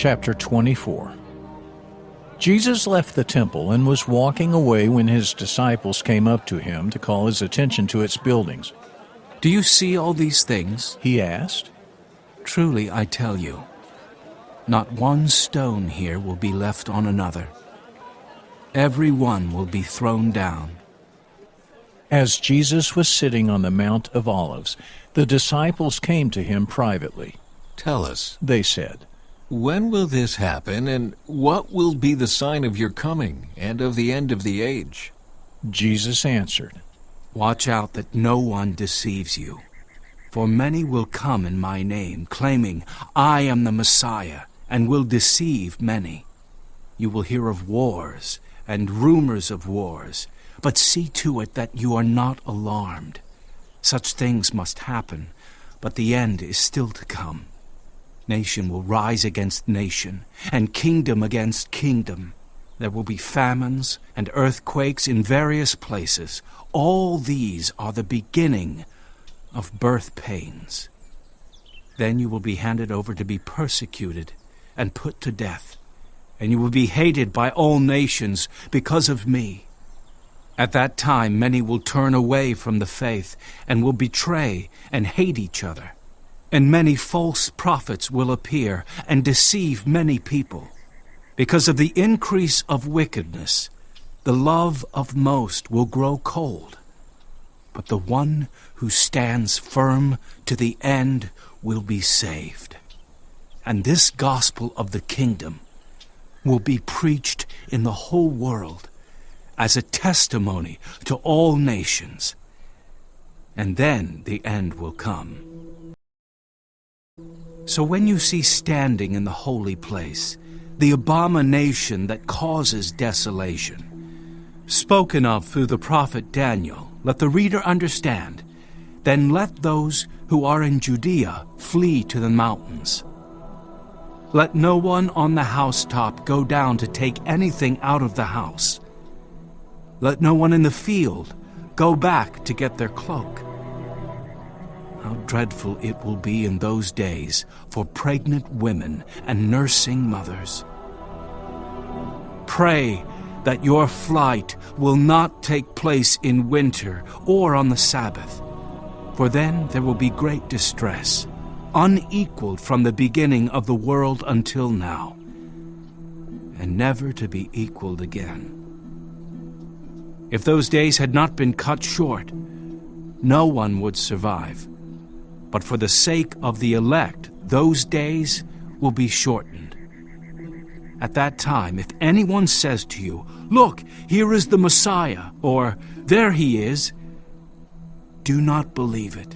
Chapter 24. Jesus left the temple and was walking away when his disciples came up to him to call his attention to its buildings. "Do you see all these things?" He asked. "Truly I tell you, not one stone here will be left on another. Every one will be thrown down." As Jesus was sitting on the Mount of Olives, the disciples came to him privately. "Tell us," they said, "when will this happen, and what will be the sign of your coming and of the end of the age?" Jesus answered, "Watch out that no one deceives you. For many will come in my name, claiming, 'I am the Messiah,' and will deceive many. You will hear of wars and rumors of wars, but see to it that you are not alarmed. Such things must happen, but the end is still to come. Nation will rise against nation, and kingdom against kingdom. There will be famines and earthquakes in various places. All these are the beginning of birth pains. Then you will be handed over to be persecuted and put to death, and you will be hated by all nations because of me. At that time many will turn away from the faith and will betray and hate each other. And many false prophets will appear and deceive many people. Because of the increase of wickedness, the love of most will grow cold. But the one who stands firm to the end will be saved. And this gospel of the kingdom will be preached in the whole world as a testimony to all nations. And then the end will come. So when you see standing in the holy place the abomination that causes desolation, spoken of through the prophet Daniel, let the reader understand. Then let those who are in Judea flee to the mountains. Let no one on the housetop go down to take anything out of the house. Let no one in the field go back to get their cloak. How dreadful it will be in those days for pregnant women and nursing mothers. Pray that your flight will not take place in winter or on the Sabbath, for then there will be great distress, unequaled from the beginning of the world until now, and never to be equaled again. If those days had not been cut short, no one would survive. But for the sake of the elect, those days will be shortened. At that time, if anyone says to you, 'Look, here is the Messiah,' or 'There he is,' do not believe it.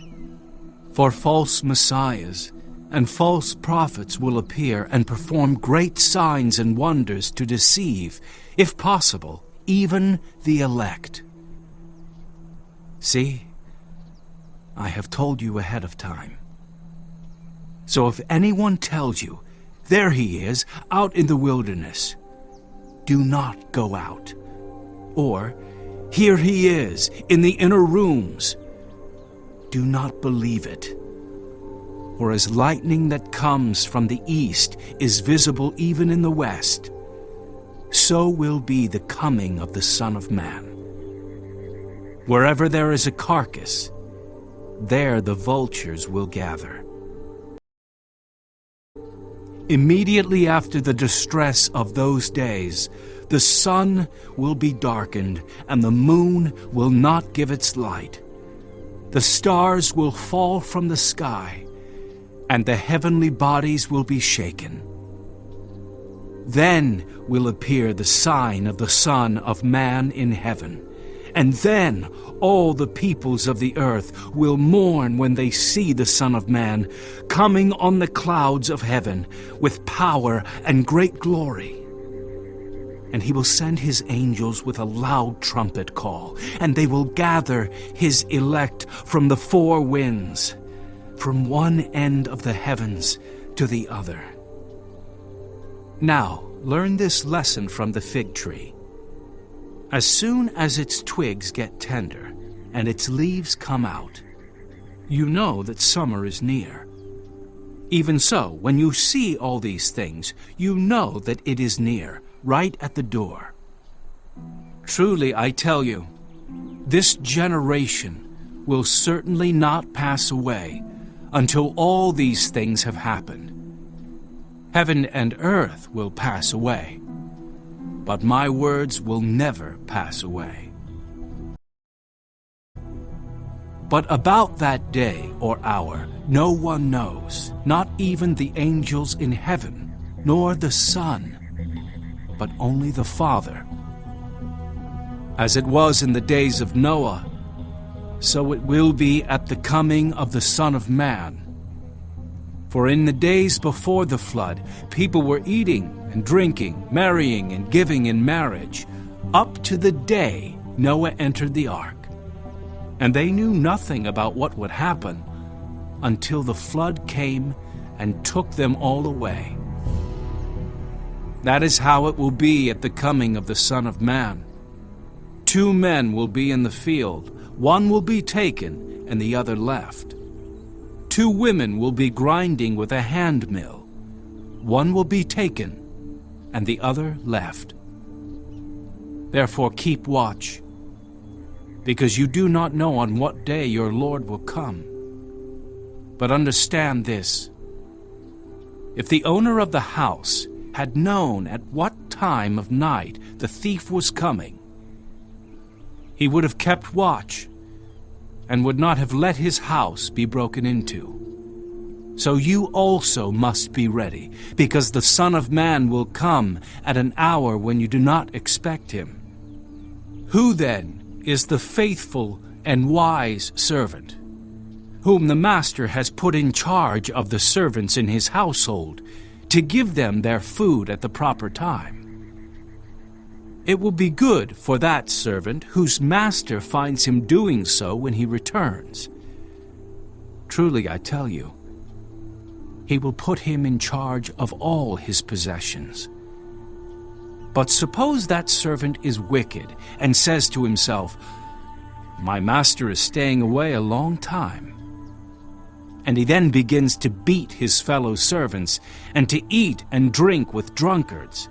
For false messiahs and false prophets will appear and perform great signs and wonders to deceive, if possible, even the elect. See, I have told you ahead of time. So if anyone tells you, 'There he is, out in the wilderness,' do not go out. Or, 'Here he is, in the inner rooms,' do not believe it. For as lightning that comes from the east is visible even in the west, so will be the coming of the Son of Man. Wherever there is a carcass, there the vultures will gather. Immediately after the distress of those days, the sun will be darkened, and the moon will not give its light. The stars will fall from the sky, and the heavenly bodies will be shaken. Then will appear the sign of the Son of Man in heaven. And then all the peoples of the earth will mourn when they see the Son of Man coming on the clouds of heaven with power and great glory. And he will send his angels with a loud trumpet call, and they will gather his elect from the four winds, from one end of the heavens to the other. Now, learn this lesson from the fig tree. As soon as its twigs get tender and its leaves come out, you know that summer is near. Even so, when you see all these things, you know that it is near, right at the door. Truly, I tell you, this generation will certainly not pass away until all these things have happened. Heaven and earth will pass away, but my words will never pass away. But about that day or hour, no one knows, not even the angels in heaven, nor the Son, but only the Father. As it was in the days of Noah, so it will be at the coming of the Son of Man. For in the days before the flood, people were eating and drinking, marrying and giving in marriage, up to the day Noah entered the ark. And they knew nothing about what would happen until the flood came and took them all away. That is how it will be at the coming of the Son of Man. 2 men will be in the field, one will be taken and the other left. 2 women will be grinding with a hand mill, one will be taken and the other left. Therefore keep watch, because you do not know on what day your Lord will come. But understand this: if the owner of the house had known at what time of night the thief was coming, he would have kept watch and would not have let his house be broken into. So you also must be ready, because the Son of Man will come at an hour when you do not expect him. Who then is the faithful and wise servant, whom the master has put in charge of the servants in his household, to give them their food at the proper time? It will be good for that servant whose master finds him doing so when he returns. Truly, I tell you, he will put him in charge of all his possessions. But suppose that servant is wicked and says to himself, "My master is staying away a long time." And he then begins to beat his fellow servants and to eat and drink with drunkards.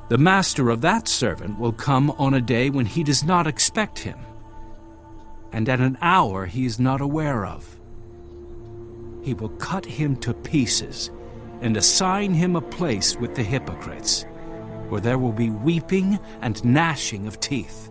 The master of that servant will come on a day when he does not expect him, and at an hour he is not aware of. He will cut him to pieces and assign him a place with the hypocrites, where there will be weeping and gnashing of teeth.